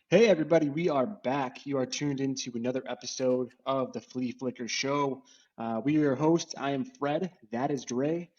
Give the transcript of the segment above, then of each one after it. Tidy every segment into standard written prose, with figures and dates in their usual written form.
Hey everybody, we are back. You are tuned into another episode of the Flea Flicker Show. We are your hosts. I am Fred. That is Dre.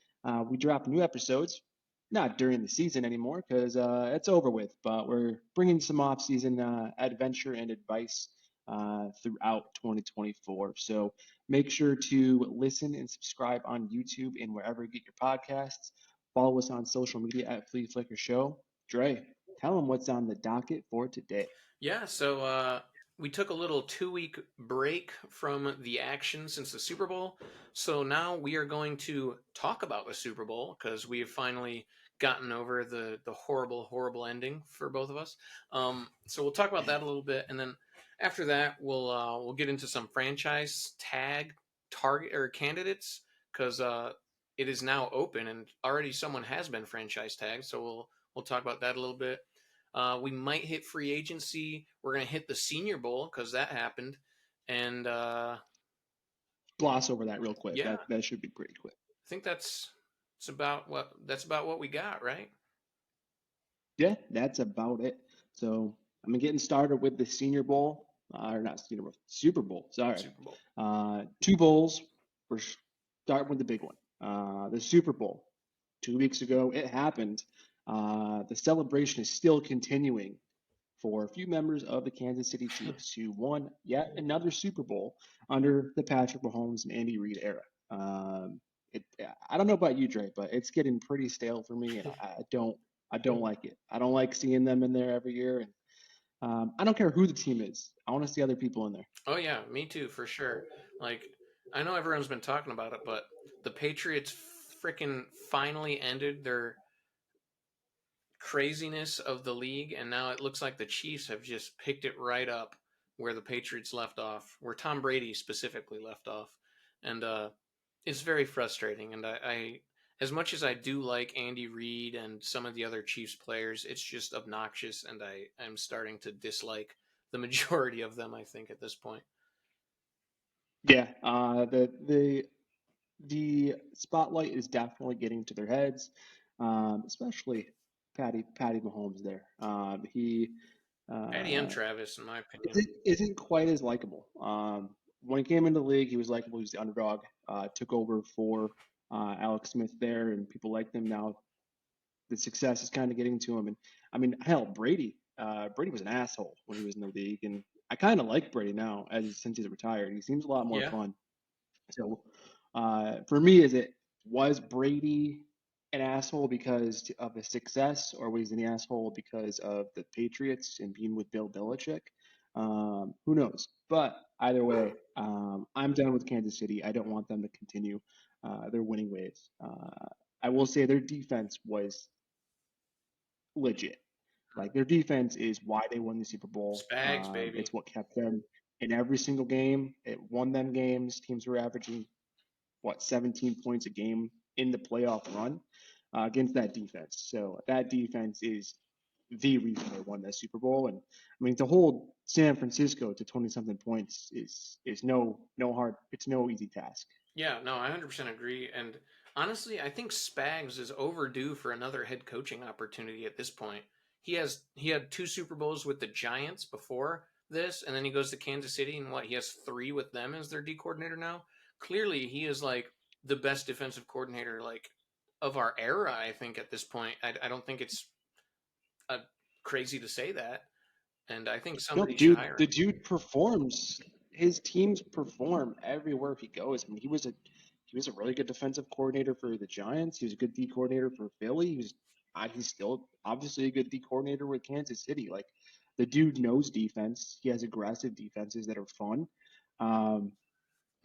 We drop new episodes, not during the season anymore because it's over with, but we're bringing some off-season adventure and advice throughout 2024. So make sure to listen and subscribe on YouTube and wherever you get your podcasts. Follow us on social media at Flea Flicker Show. Dre, tell them what's on the docket for today. Yeah, so we took a little 2 week break from the action since the Super Bowl. So now we are going to talk about the Super Bowl because we have finally gotten over the horrible, horrible ending for both of us. So we'll talk about that a little bit, and then after that, we'll get into some franchise tag target or candidates because it is now open and already someone has been franchise tagged. So we'll talk about that a little bit. We might hit free agency. We're going to hit the Senior Bowl because that happened. And Gloss over that real quick. yeah, That should be pretty quick. I think that's about what we got, right? Yeah, that's about it. So I'm getting started with the Senior Bowl, or not Senior Bowl, Super Bowl. Sorry, Super Bowl. two bowls. We're starting with the big one, the Super Bowl. 2 weeks ago, it happened. The celebration is still continuing for a few members of the Kansas City Chiefs who won yet another Super Bowl under the Patrick Mahomes and Andy Reid era. It, I don't know about you, Dre, but it's getting pretty stale for me, and I don't like it. I don't like seeing them in there every year, and I don't care who the team is. I want to see other people in there. Oh yeah, me too for sure. Like I know everyone's been talking about it, but the Patriots freaking finally ended their craziness of the league, and now it looks like the Chiefs have just picked it right up where the Patriots left off, where Tom Brady specifically left off, and it's very frustrating. And as much as I do like Andy Reid and some of the other Chiefs players, it's just obnoxious, and I'm starting to dislike the majority of them. I think at this point. Yeah, the spotlight is definitely getting to their heads, especially Patty Mahomes there. He Patty and uh, Travis, in my opinion. isn't quite as likable. When he came into the league, he was likable. He was the underdog. Took over for Alex Smith there, and people like him now. The success is kind of getting to him, and I mean, hell, Brady. Brady was an asshole when he was in the league, and I kind of like Brady now since he's retired. He seems a lot more Yeah. fun. So for me, is it was Brady an asshole because of his success, or was he an asshole because of the Patriots and being with Bill Belichick? Who knows? But either way, I'm done with Kansas City. I don't want them to continue their winning ways. I will say their defense was legit. Like their defense is why they won the Super Bowl. Spags, baby. It's what kept them in every single game. It won them games. Teams were averaging 17 points a game in the playoff run against that defense. So that defense is the reason they won that Super Bowl. And I mean, to hold San Francisco to 20 something points is no hard. It's no easy task. Yeah, no, I 100% agree. And honestly, I think Spags is overdue for another head coaching opportunity at this point. He had two Super Bowls with the Giants before this, and then he goes to Kansas City, and he has three with them as their D coordinator now. Clearly, he is like the best defensive coordinator like of our era. I think at this point, I don't think it's crazy to say that, and I think No, somebody should dude, hire the him. dude performs. His teams perform everywhere he goes. I mean, he was a really good defensive coordinator for the Giants. He was a good D coordinator for Philly. He's still obviously a good D coordinator with Kansas City. Like the dude knows defense. He has aggressive defenses that are fun. Um,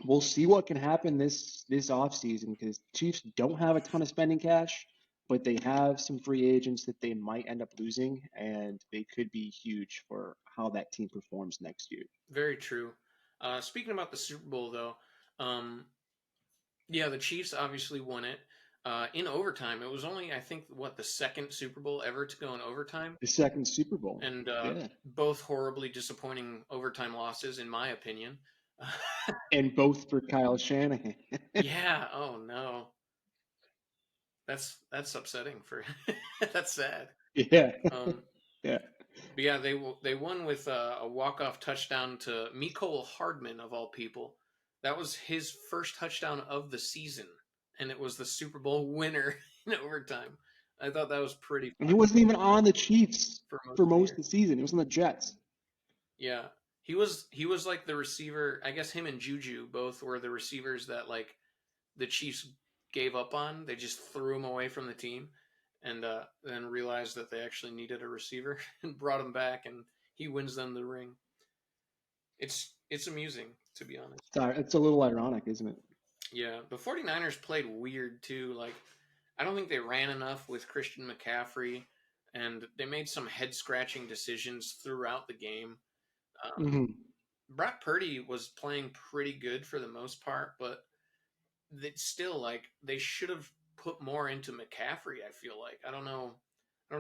we'll see what can happen this offseason because Chiefs don't have a ton of spending cash, but they have some free agents that they might end up losing, and they could be huge for how that team performs next year. Very true. Speaking about the Super Bowl, though, um, yeah, the Chiefs obviously won it in overtime. It was only, I think, the second Super Bowl ever to go in overtime, The second Super Bowl. and Yeah. both horribly disappointing overtime losses, in my opinion. and both for Kyle Shanahan. Yeah. Oh no. That's upsetting for. That's sad. Yeah, Um, yeah. but yeah, they won with a walk off touchdown to Mecole Hardman of all people. That was his first touchdown of the season, and it was the Super Bowl winner in overtime. I thought that was pretty And he funny wasn't even on the Chiefs for most for of the most of year. the season. He was on the Jets. Yeah, he was like the receiver. I guess him and Juju both were the receivers that like the Chiefs gave up on. They just threw him away from the team, and then realized that they actually needed a receiver and brought him back, and he wins them the ring. It's amusing to be honest. Sorry, it's a little ironic, isn't it? Yeah, the 49ers played weird too. Like I don't think they ran enough with Christian McCaffrey, and they made some head scratching decisions throughout the game. Um, Hmm. Brock Purdy was playing pretty good for the most part, but it's still like they should have put more into McCaffrey. I feel like I don't know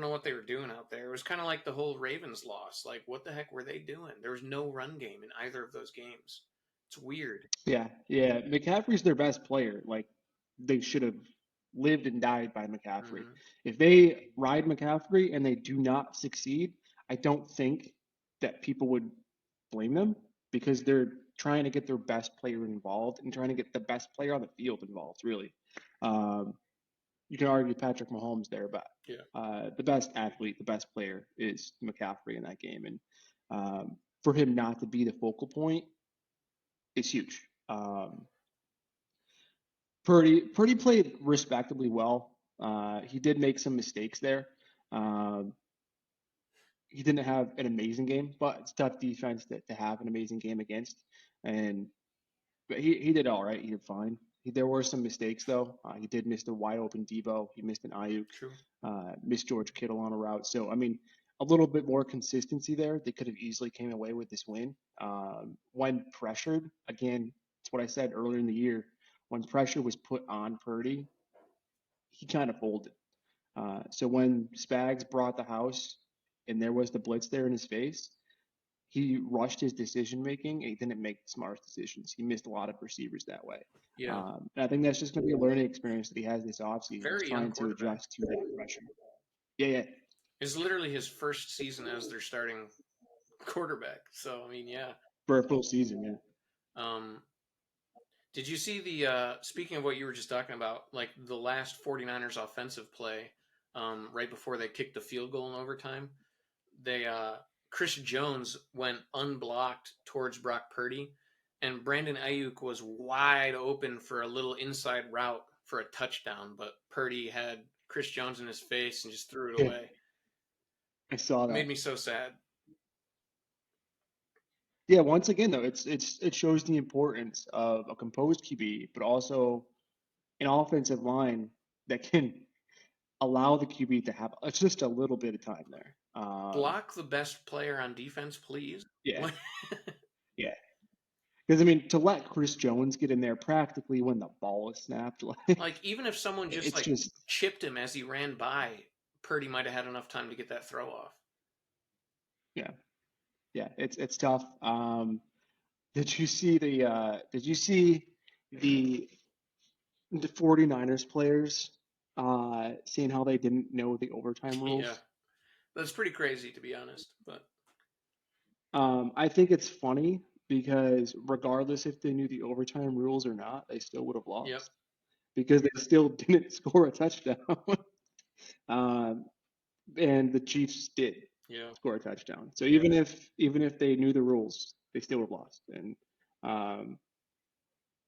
what they were doing out there. It was kind of like the whole Ravens loss. Like what the heck were they doing? There was no run game in either of those games. It's weird. Yeah, yeah. McCaffrey's their best player. Like they should have lived and died by McCaffrey. Hmm. If they ride McCaffrey and they do not succeed, I don't think that people would blame them because they're trying to get their best player involved and trying to get the best player on the field involved, really. Um, you can argue Patrick Mahomes there, but Yeah, the best athlete, the best player is McCaffrey in that game. And for him not to be the focal point is huge. Purdy played respectably well. He did make some mistakes there. Um, he didn't have an amazing game, but it's tough defense to have an amazing game against. And but he did all right. He did fine. There were some mistakes though. He did miss the wide open Debo. He missed an Ayuk. true. Missed George Kittle on a route. So I mean, a little bit more consistency there. They could have easily came away with this win. When pressured, again, it's what I said earlier in the year. When pressure was put on Purdy, he kind of folded. So when Spags brought the house and there was the blitz there in his face, he rushed his decision making and he didn't make the smart decisions. He missed a lot of receivers that way. Yeah, And I think that's just going to be a learning experience that he has this offseason. He's very young trying to quarterback. adjust to that pressure. Yeah, yeah, It's literally his first season as their starting quarterback. So I mean, yeah. for a full season. Yeah, Um, did you see the speaking of what you were just talking about, like the last 49ers offensive play right before they kicked the field goal in overtime? They Chris Jones went unblocked towards Brock Purdy, and Brandon Ayuk was wide open for a little inside route for a touchdown, but Purdy had Chris Jones in his face and just threw it yeah, away. I saw It made that. me so sad. Yeah, once again though, it shows the importance of a composed QB, but also an offensive line that can allow the QB to have just a little bit of time there. Block the best player on defense, please. Yeah, yeah. Because I mean, to let Chris Jones get in there practically when the ball is snapped, like Like even if someone just it's like just chipped him as he ran by, Purdy might have had enough time to get that throw off. yeah, yeah. It's tough. Did you see the the 49ers players seeing how they didn't know the overtime Yeah, rules? that's pretty crazy to be honest. But I think it's funny because regardless if they knew the overtime rules or not, they still would have yep, lost because they still didn't score a touchdown. um, and the Chiefs did yeah, score a touchdown. So even if they knew the rules, they still would have lost. And um,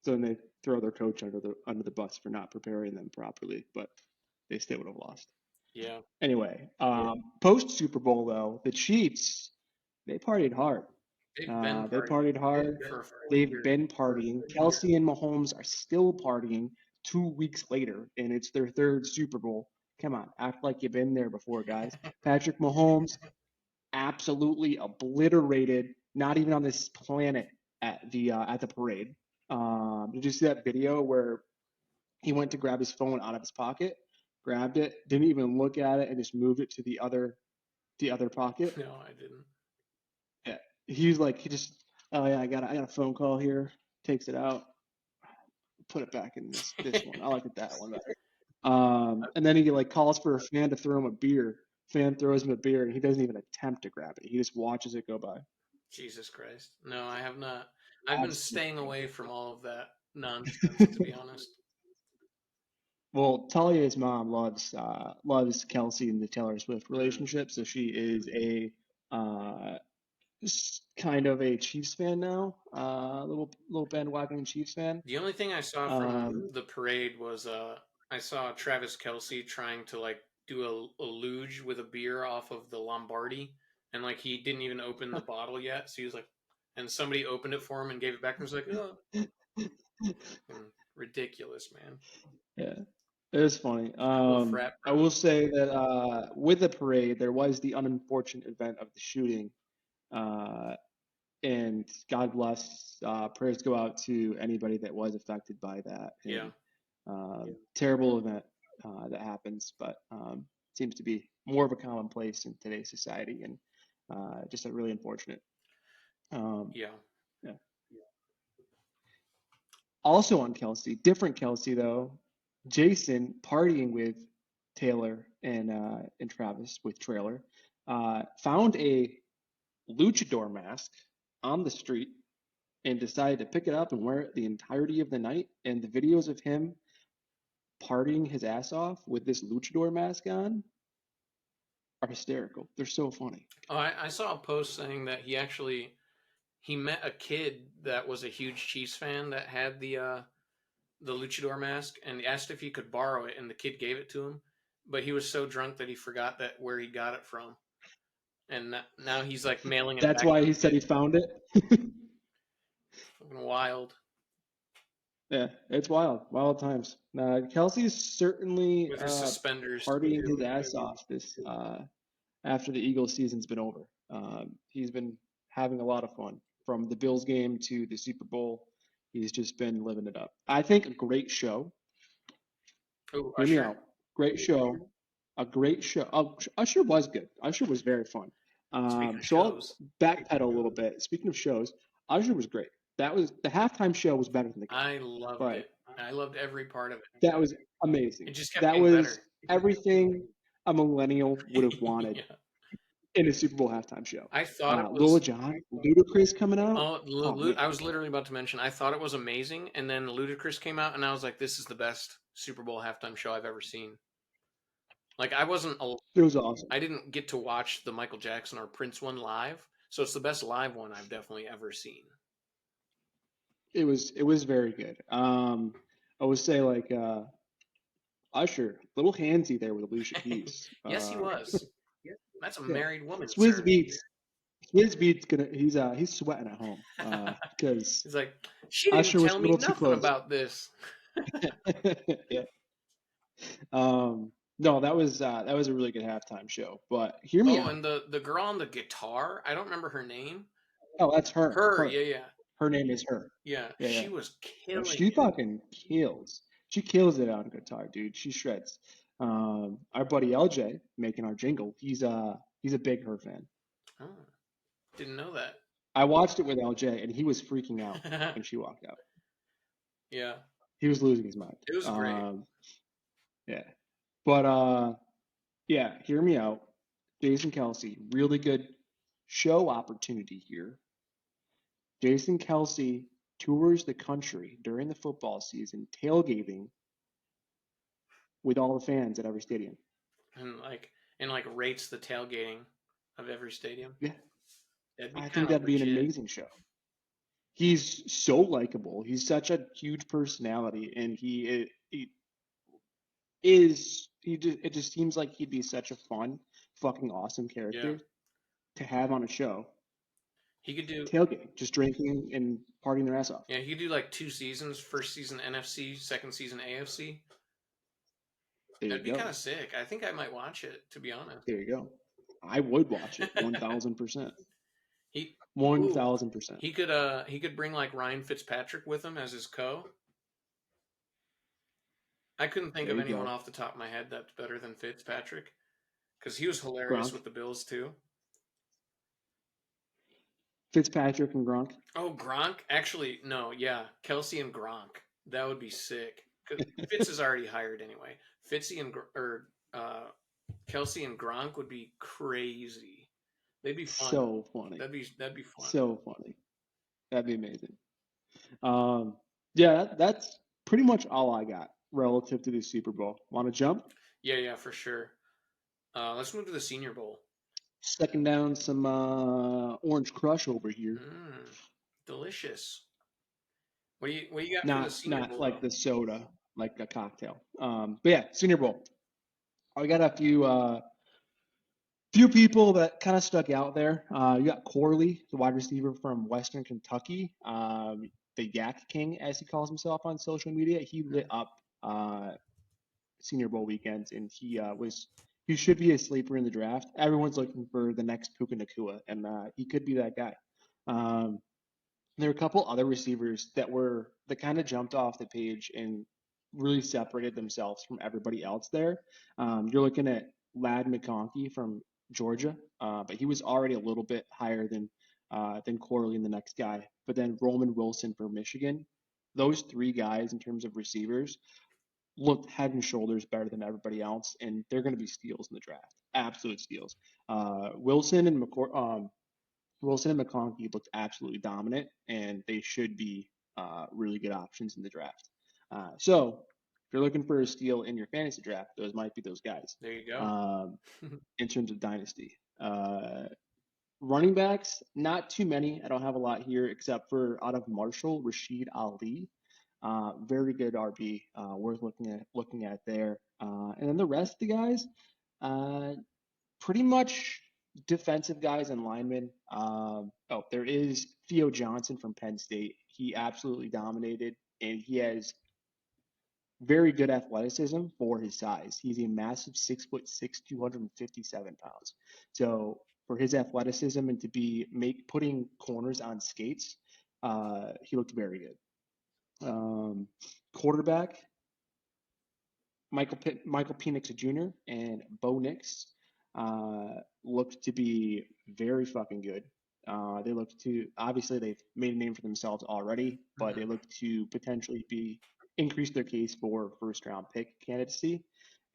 so then they throw their coach under the bus for not preparing them properly, but they still would have lost. yeah. Anyway, post Super Bowl though, the Chiefs they partied hard. They've been They partying partied hard. for 4 years. They've been partying. Kelsey and Mahomes are still partying 2 weeks later, and it's their third Super Bowl. Come on, act like you've been there before, guys. Patrick Mahomes absolutely obliterated, not even on this planet at the parade. Did you see that video where he went to grab his phone out of his pocket, grabbed it, didn't even look at it, and just moved it to the other pocket? No, I didn't. Yeah. He was like he just Oh yeah, I got a phone call here. Takes it out, put it back in this one. I like it that one better. And then he like calls for a fan to throw him a beer. Fan throws him a beer, and he doesn't even attempt to grab it. He just watches it go by. Jesus Christ. No, I have not. I've been staying Absolutely away from all of that nonsense, to be honest. Well, Talia's mom loves Kelsey and the Taylor Swift Mm. relationship, so she is a kind of a Chiefs fan now, little bandwagon Chiefs fan. The only thing I saw from Um, the parade was I saw Travis Kelsey trying to like do a luge with a beer off of the Lombardi, and like he didn't even open the bottle yet, so he was like, and somebody opened it for him and gave it back and was like, oh, ridiculous, man. yeah, it was funny. Couple of frat I will bros. say that with the parade, there was the unfortunate event of the shooting, uh, and God bless. Prayers go out to anybody that was affected by that, Yeah, and terrible event that happens, but seems to be more of a commonplace in today's society, and just a really unfortunate. Um, yeah. yeah. Also on Kelsey, different Kelsey though, Jason partying with Taylor and Travis with Trailer, found a luchador mask on the street and decided to pick it up and wear it the entirety of the night. And the videos of him partying his ass off with this luchador mask on are hysterical. They're so funny. Oh, I saw a post saying that he met a kid that was a huge Chiefs fan that had the luchador mask and asked if he could borrow it, and the kid gave it to him, but he was so drunk that he forgot that where he got it from, and now he's like mailing it That's back why to he the said kid. he found it. Fucking wild Yeah, it's wild, wild times. Kelsey's certainly with his suspenders partying too. his ass off this after the Eagles season's been over. He's been having a lot of fun from the Bills game to the Super Bowl. He's just been living it up. I think a great show. Oh, Hear me Usher. out. Great show. A great show. Usher was good. Usher was very fun. Speaking of So I'll shows, backpedal a little bit. Speaking of shows, Usher was great. That was the halftime show was better than the game. I loved Like it. I loved every part of it. that was It amazing. just kept That getting was better. everything a millennial would have wanted Yeah, in a Super Bowl halftime show. I thought it Lil was. Jon, Ludacris coming out. Oh, Oh man, I was literally about to mention. I thought it was amazing, and then Ludacris came out, and I was like, "This is the best Super Bowl halftime show I've ever seen." Like, it was awesome. I didn't get to watch the Michael Jackson or Prince one live, so it's the best live one I've definitely ever seen. It was very good. I would say like Usher, little handsy there with Alicia Keys. Yes, he was. That's a Yeah, married woman, Swizz sir. Beats. Swizz Beats gonna he's sweating at home because He's like, she didn't Usher was tell a me little too nothing close. about this. Yeah. No, that was a really good halftime show. But hear me Oh, out. and the girl on the guitar, I don't remember her name. Oh, that's her. Her, Her. yeah, yeah, Her name is her. yeah. Yeah, yeah. She was No, killing she it. fucking kills. She kills it on guitar, dude. She shreds. Our buddy LJ making our jingle. He's a big her fan. Oh, didn't know that. I watched it with LJ, and he was freaking out when she walked out. Yeah, He was losing his mind. it was great. Yeah, but yeah. Hear me out. Jason Kelsey, really good show opportunity here. Jason Kelsey tours the country during the football season, tailgating with all the fans at every stadium. And like rates the tailgating of every stadium. Yeah, That'd be I kind think of that'd be an legit. amazing show. He's so likable. He's such a huge personality, and he is he just it just seems like he'd be such a fun, fucking awesome Yeah, character to have on a show. he could do. Tailgate, just drinking and partying their ass off. Yeah, he could do like 2 seasons. First season NFC, second season AFC. There you That'd be kind go. of sick. I think I might watch it, to be honest. There you go. I would watch it 1,000%. he, One ooh, thousand percent. he could bring like Ryan Fitzpatrick with him as his co. I couldn't think There of you anyone go. off the top of my head that's better than Fitzpatrick because he was hilarious Gronk. with the Bills too. Fitzpatrick and Gronk. Oh, Gronk? Actually, no, yeah. Kelsey and Gronk. That would be sick. 'Cause Fitz is already hired anyway. Fitzy and Kelsey and Gronk would be crazy. They'd be fun. So funny. That'd be fun. So funny. That'd be amazing. Um, yeah, that's pretty much all I got relative to the Super Bowl. Want to jump? Yeah, yeah, for sure. Let's move to the Senior Bowl. Second down some Orange Crush over here. Mmm, delicious. What you got for the Senior Not Bowl like though? the soda, like a cocktail. But yeah, Senior Bowl. I got a few people that kind of stuck out there. You got Corley, the wide receiver from Western Kentucky, the Yak King, as he calls himself on social media. He lit Mm, up Senior Bowl weekends, and he should be a sleeper in the draft. Everyone's looking for the next Puka Nakua, and he could be that guy. Um, there were a couple other receivers that kind of jumped off the page and really separated themselves from everybody else there. You're looking at Lad McConkey from Georgia, but he was already a little bit higher than Corley and the next guy. But then Roman Wilson for Michigan. Those three guys in terms of receivers looked head and shoulders better than everybody else, and they're going to be steals in the draft, absolute steals. Wilson and McConkey looked absolutely dominant, and they should be really good options in the draft. So if you're looking for a steal in your fantasy draft, those might be those guys. there you go. Um, in terms of dynasty, running backs, not too many. I don't have a lot here except for out of Marshall, Rashid Ali. Very good RB, worth looking at there. And then the rest of the guys, uh, pretty much defensive guys and linemen. There is Theo Johnson from Penn State. He absolutely dominated, and he has very good athleticism for his size. He's a massive 6'6", 257 pounds. So for his athleticism and to be putting corners on skates, he looked very good. Quarterback, Michael Penix Jr. and Bo Nix looked to be very fucking good. They look to obviously they've made a name for themselves already, but they Mhm. look to potentially be increase their case for first round pick candidacy.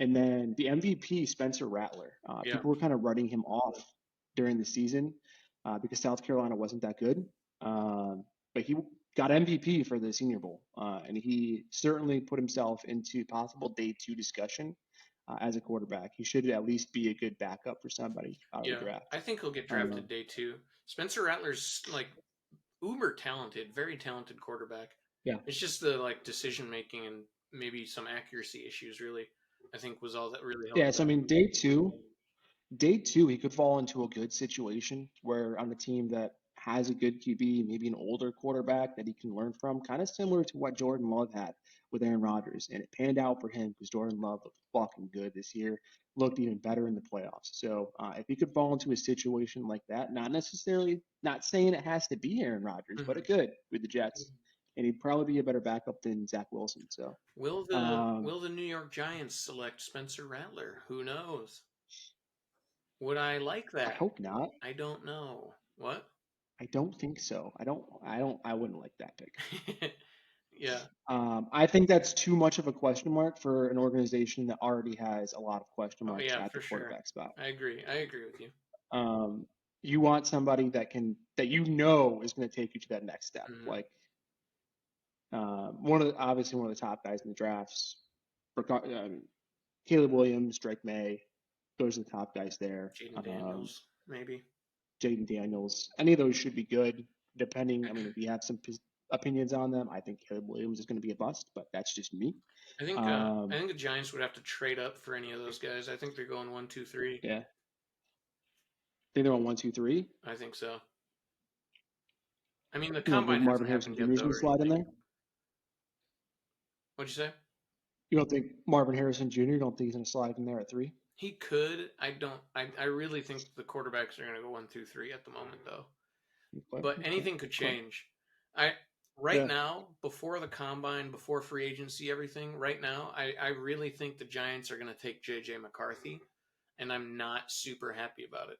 And then the MVP Spencer Rattler. Yeah, People were kind of writing him off during the season because South Carolina wasn't that good. But he got MVP for the Senior Bowl, and he certainly put himself into possible day two discussion as a quarterback. He should at least be a good backup for somebody out of the yeah. draft. I think he'll get Um, drafted day two. Spencer Rattler's like uber talented, very talented quarterback. yeah, It's just the like decision making and maybe some accuracy issues. Really, I think was all that really held yeah. him So I back. mean, day two, he could fall into a good situation where on a team that has a good QB, maybe an older quarterback that he can learn from, kind of similar to what Jordan Love had with Aaron Rodgers. And it panned out for him because Jordan Love looked fucking good this year, looked even better in the playoffs. So if he could fall into a situation like that, not saying it has to be Aaron Rodgers, but Mhm. it could with the Jets. And he'd probably be a better backup than Zach Wilson. So Will the um, Will the New York Giants select Spencer Rattler? Who knows? Would I like I that? hope not. I don't know. What? I don't think so. I wouldn't like that pick. Yeah. I think that's too much of a question mark for an organization that already has a lot of question Oh marks yeah, at the for sure. quarterback spot. I agree. I agree with you. Um, you want somebody that you know is going to take you to that next step. Hmm. Like obviously one of the top guys in the drafts, Caleb Williams, Drake May, those are the top guys there. Jaden Daniels, maybe. Jaden Daniels, any of those should be good. Depending, I mean, if you have some opinions on them, I think Caleb Williams is going to be a bust, but that's just me. I Um, think the Giants would have to trade up for any of those guys. I think they're going one, two, three. yeah, I think they're on 1, 2, 3. I think so. I mean, the You don't think combine Marvin hasn't Harrison happened Jr. yet, is though, going to or slide in anything. there? What'd you say? You don't think Marvin Harrison Jr. You don't think he's going to slide in there at 3? He could. I don't. I really think the quarterbacks are going to go one, two, three at the moment, though. Okay, But okay, anything could okay. change. I right Yeah, now, before the combine, before free agency, everything. Right now, I really think the Giants are going to take JJ McCarthy, and I'm not super happy about it.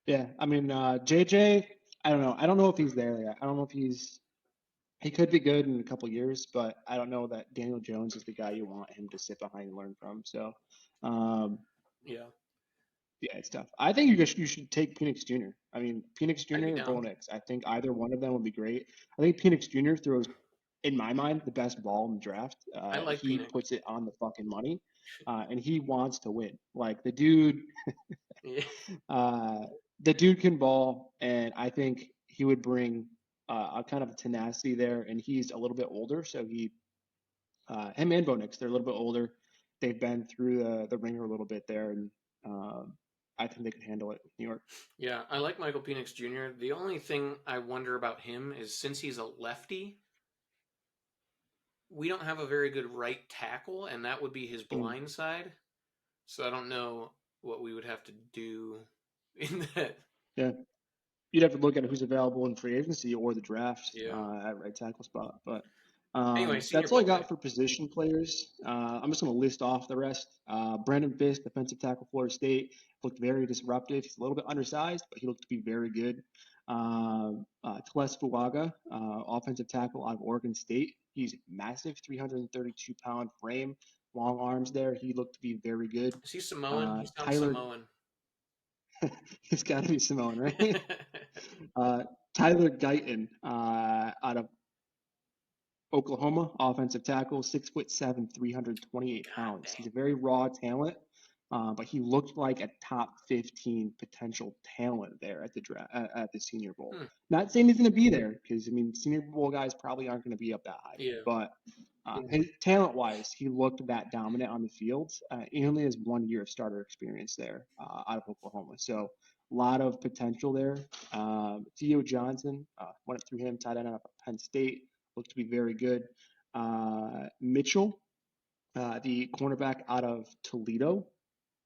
Yeah, I mean, JJ, I don't know. I don't know if he's there yet. I don't know if he could be good in a couple years, but I don't know that Daniel Jones is the guy you want him to sit behind and learn from. So, um, Yeah, yeah, it's tough. I think you should take Penix Jr. I mean, Penix I'd be Jr. or Bo down. Nix. I think either one of them would be great. I think Penix Jr. throws, in my mind, the best ball in the draft. I like He Penix. puts it on the fucking money, and he wants to win. Like Yeah, uh, the dude can ball, and I think he would bring a kind of a tenacity there. And he's a little bit older, so him and Bo Nix, they're a little bit older. They've been through the ringer a little bit there, and um, I think they can handle it with New York. yeah, I like Michael Penix Jr. The only thing I wonder about him is since he's a lefty, we don't have a very good right tackle, and that would be his Mm. blind side. So I don't know what we would have to do in that. Yeah, you'd have to look at who's available in free agency or the draft Yeah. at right tackle spot. But Anyway, Senior that's all I Bowl, right? got for position players. I'm just going to list off the rest. Brandon Fisk, defensive tackle, Florida State, looked very disruptive. He's a little bit undersized, but he looked to be very good. Teles Fuaga, offensive tackle out of Oregon State. He's massive, 332-pound frame, long arms there. He looked to be very good. Is he Samoan? He sounds Tyler, Samoan. he's got to be Simone, right? Uh, Tyler Guyton out of Oklahoma, offensive tackle, 6'7", 328 God pounds. He's dang. a very raw talent, but he looked like a top 15 potential talent there at the at the Senior Bowl. Hmm. Not saying he's going to be there because I mean Senior Bowl guys probably aren't going to be up that high, Yeah. but talent wise, he looked that dominant on the field. He only has 1 year of starter experience there out of Oklahoma, so a lot of potential there. Theo Johnson went through him, tight end out of Penn State, looked to be very good. Mitchell, the cornerback out of Toledo,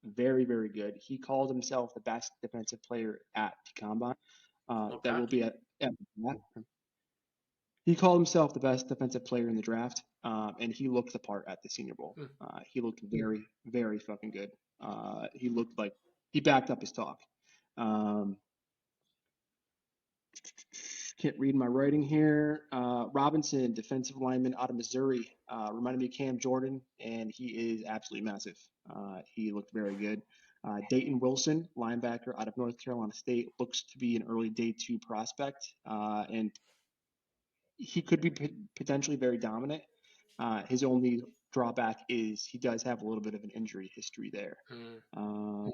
very, very good. He called himself the best defensive player at the combine. Well, That will be cocky. at he called himself the best defensive player in the draft, and he looked the part at the Senior Bowl. Hmm. He looked very, very fucking good. He looked like he backed up his talk. Um, can't read my writing here. Robinson, defensive lineman out of Missouri, reminded me of Cam Jordan, and he is absolutely massive. He looked very good. Dayton Wilson, linebacker out of North Carolina State, looks to be an early day two prospect, and he could be potentially very dominant. His only drawback is he does have a little bit of an injury history there. Hmm. Uh,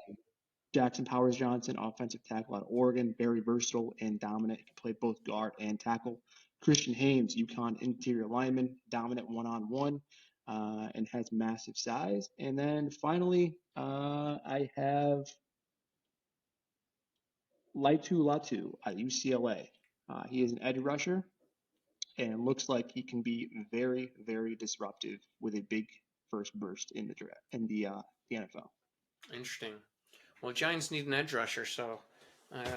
Jackson Powers Johnson, offensive tackle out of Oregon, very versatile and dominant. He can play both guard and tackle. Christian Haynes, UConn interior lineman, dominant one-on-one, and has massive size. And then finally, I have Laitu Latu at UCLA. He is an edge rusher and looks like he can be very, very disruptive with a big first burst in the draft in the NFL. Interesting. Well, Giants need an edge rusher, so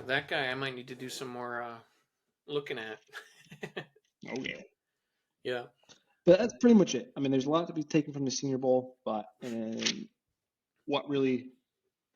that guy I might need to do some more looking at. Oh yeah. Yeah. But that's pretty much it. I mean, there's a lot to be taken from the Senior Bowl, but what really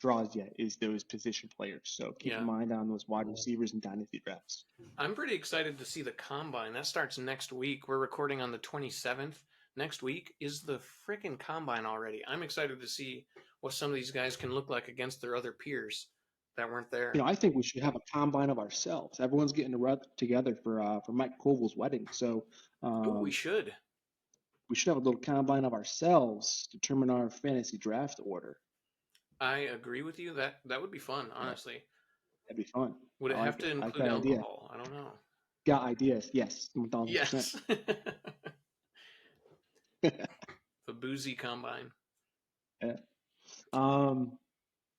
draws you is those position players. So keep in Yeah. mind on those wide receivers and dynasty drafts. I'm pretty excited to see the combine. That starts next week. We're recording on the 27th. Next week is the freaking combine already. I'm excited to see what some of these guys can look like against their other peers that weren't there. I think we should have a combine of ourselves. Everyone's getting together for Mike Koval's wedding, so Oh, we um, should. we should have a little combine of ourselves, determine our fantasy draft order. I agree with you. That would be fun, Yeah, honestly. that'd be fun. Would I it have like to it. I like include that idea. alcohol? I don't know. Got ideas? Yes, 1,000%. Yes. The boozy combine. Yeah. Um,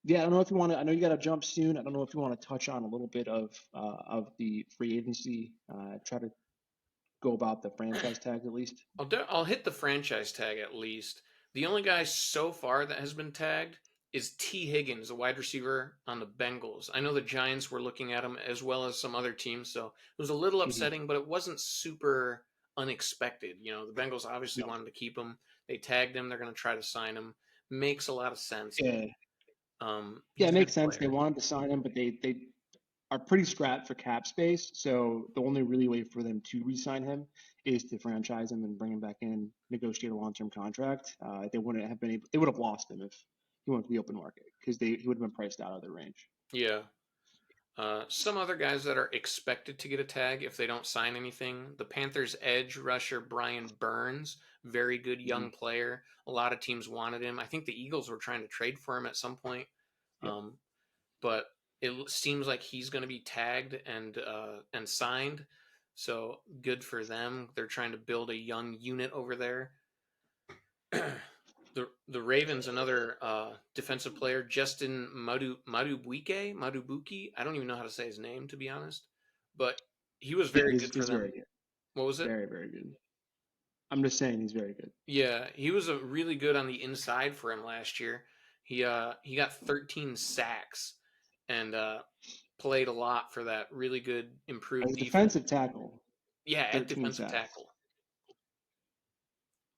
yeah, I don't know if you want to. I know you got to jump soon. I don't know if you want to touch on a little bit of the free agency. Try to go about the franchise tags at least. I'll hit the franchise tag at least. The only guy so far that has been tagged is T. Higgins, a wide receiver on the Bengals. I know the Giants were looking at him as well as some other teams, so it was a little Hmm. upsetting, but it wasn't super unexpected. The Bengals obviously No. wanted to keep him. They tagged him. They're going to try to sign him. Makes a lot of sense. Yeah, yeah, He's it a makes good sense. They player. wanted to sign him, but they are pretty strapped for cap space. So the only really way for them to re-sign him is to franchise him and bring him back in, negotiate a long-term contract. They wouldn't have been able, they would have lost him if he went to the open market because he would have been priced out of their range. Yeah. Some other guys that are expected to get a tag if they don't sign anything. The Panthers' edge rusher Brian Burns, very good Hmm. young player. A lot of teams wanted him. I think the Eagles were trying to trade for him at some point, Yep. um, but it seems like he's going to be tagged and signed. So good for them. They're trying to build a young unit over there. The Ravens, another defensive player, Justin Madubuike. I don't even know how to say his name, to be honest, but he was Yeah, very good for he's very them. good. What was it? Very, very good. I'm just saying he's very good. Yeah, he was a really good on the inside for him last year. He got 13 sacks and played a lot for that really good As improved a defense. defensive tackle, Yeah, at 13 defensive sacks. tackle.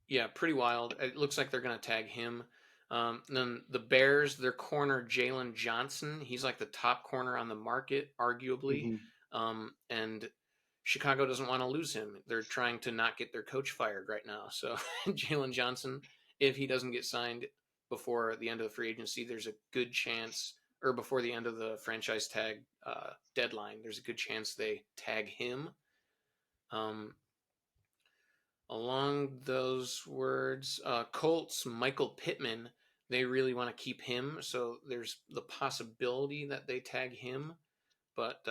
Yeah, pretty wild. It looks like they're going to tag him. Then the Bears, their corner Jalen Johnson, he's like the top corner on the market, arguably. Hmm. And Chicago doesn't want to lose him. They're trying to not get their coach fired right now. So Jalen Johnson, if he doesn't get signed before the end of the free agency, there's a good chance, or before the end of the franchise tag deadline, there's a good chance they tag him. Um, Along those words, Colts, Michael Pittman, they really want to keep him. So there's the possibility that they tag him, but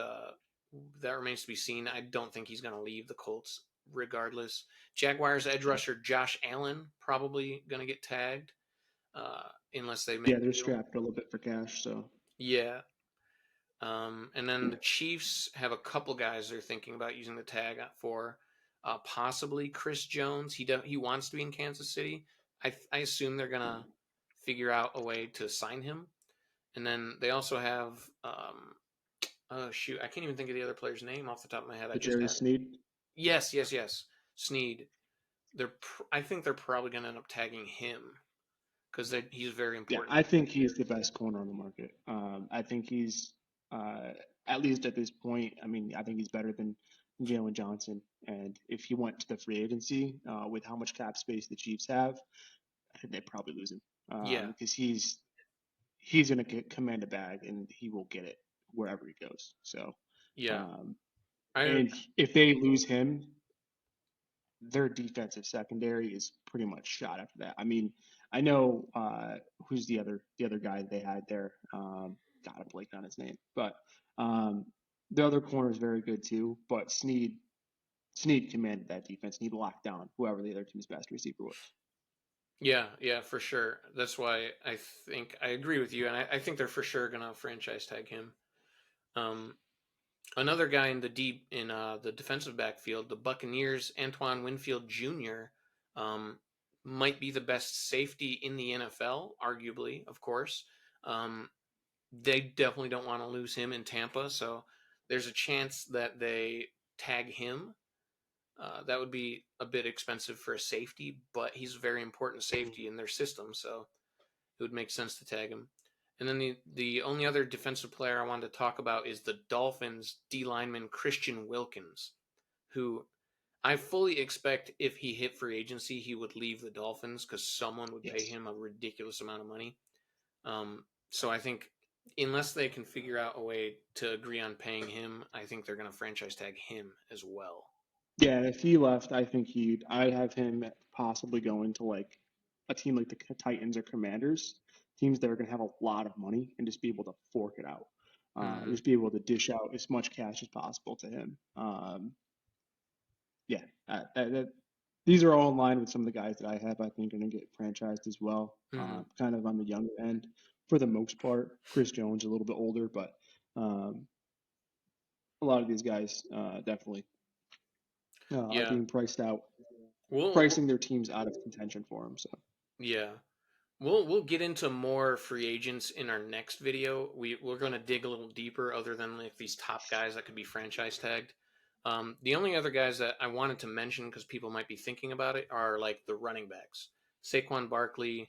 that remains to be seen. I don't think he's going to leave the Colts regardless. Jaguars edge Sure. rusher Josh Allen probably going to get tagged unless they make Yeah, a they're deal. strapped a little bit for cash. So Yeah. And then the Chiefs have a couple guys they're thinking about using the tag for. Possibly Chris Jones. He wants to be in Kansas City. I assume they're gonna figure out a way to sign him. And then they also have oh shoot, I can't even think of the other player's name off the top of my head. I the just Jerry had it. Sneed. Yes. Sneed. I think they're probably gonna end up tagging him because he's very Yeah, important. I think he's the best corner on the market. I think he's at least at this point. I mean, I think he's better than Jalen Johnson. And if he went to the free agency with how much cap space the Chiefs have, I think they'd probably lose him Yeah, because he's going to command a bag and he will get it wherever he goes. So, yeah. um, I and if they lose him, their defensive secondary is pretty much shot after that. I mean, I know who's the other guy they had there. Got a blank on his name, but um, the other corner is very good too. But Snead commanded that defense. He locked down whoever the other team's best receiver was. Yeah, for sure. That's why I think I agree with you, and I think they're for sure gonna franchise tag him. Um, Another guy in the defensive backfield, the Buccaneers, Antoine Winfield Jr. Um, might be the best safety in the NFL, arguably, of course. Um, they definitely don't want to lose him in Tampa, so there's a chance that they tag him. That would be a bit expensive for a safety, but he's a very important Mhm. safety in their system, so it would make sense to tag him. And then the only other defensive player I wanted to talk about is the Dolphins D lineman Christian Wilkins, who I fully expect if he hit free agency, he would leave the Dolphins because someone would pay Yes. him a ridiculous amount of money. So I think unless they can figure out a way to agree on paying him, I think they're going to franchise tag him as well. Yeah, if he left, I think I'd have him possibly going to like a team like the Titans or Commanders, teams that are going to have a lot of money and just be able to fork it out, Mm-hmm. just be able to dish out as much cash as possible to him. Yeah, these are all in line with some of the guys that I have. I think going to get franchised as well. Mm-hmm. Kind of on the younger end for the most part. Chris Jones a little bit older, but um, a lot of these guys definitely are Yeah. being priced out, We'll pricing their teams out of contention for him. So yeah. We'll get into more free agents in our next video. We're going to dig a little deeper, other than like these top guys that could be franchise tagged. The only other guys that I wanted to mention because people might be thinking about it are like the running backs: Saquon Barkley,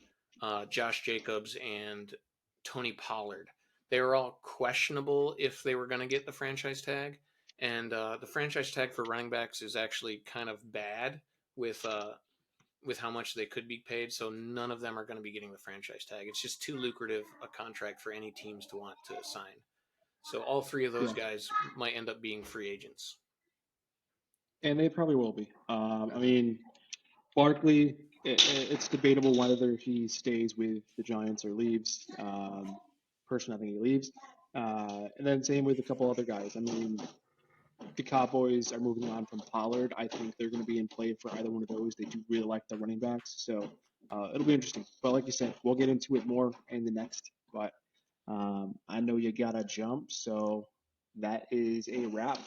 Josh Jacobs, and Tony Pollard. They were all questionable if they were going to get the franchise tag, and the franchise tag for running backs is actually kind of bad with with how much they could be paid. So none of them are going to be getting the franchise tag. It's just too lucrative a contract for any teams to want to sign. So all three of those Yeah, guys might end up being free agents. and they probably will be. I mean, Barkley, it's debatable whether he stays with the Giants or leaves. Personally, I think he leaves. And then same with a couple other guys. I mean, the Cowboys are moving on from Pollard. I think they're going to be in play for either one of those. They do really like the running backs, so it'll be interesting. But like you said, we'll get into it more in the next. But I know you gotta jump, so that is a wrap.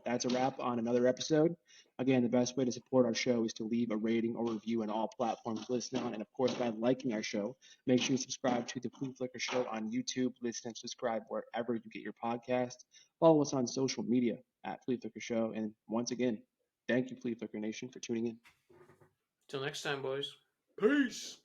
That's a wrap on another episode. Again, the best way to support our show is to leave a rating or review on all platforms you listen on, and of course by liking our show. Make sure you subscribe to the Flea Flicker Show on YouTube. Listen and subscribe wherever you get your podcast. Follow us on social media at Flea Flicker Show, and once again, thank you, Flea Flicker Nation, for tuning in. Till next time, boys. Peace.